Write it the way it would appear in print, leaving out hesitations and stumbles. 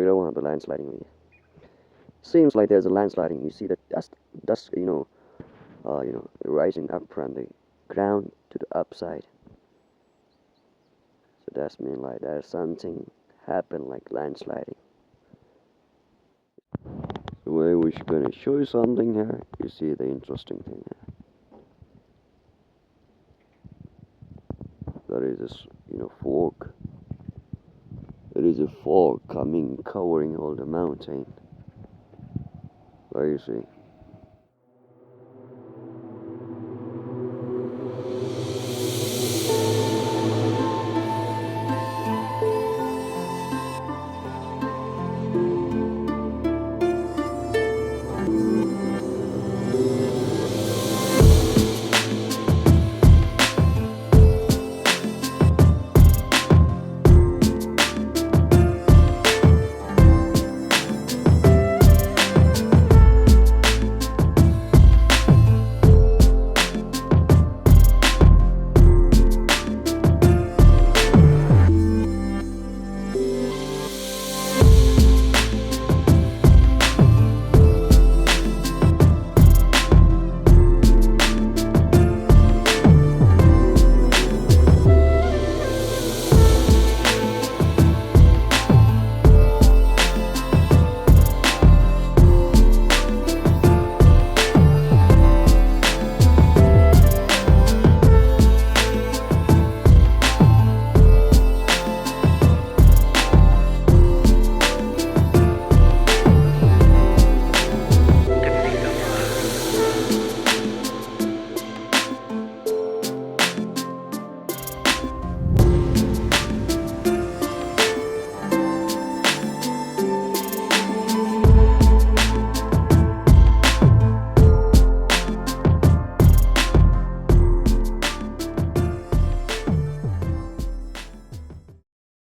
right वहाँ पे landsliding हुई है. Seems like there's a landsliding. You see the dust, rising up from the ground to the upside. So that's mean like there's something happen like landsliding. So we're gonna show you something here. You see the interesting thing here. There is this, fog. There is a fog coming, covering all the mountain. Where you see?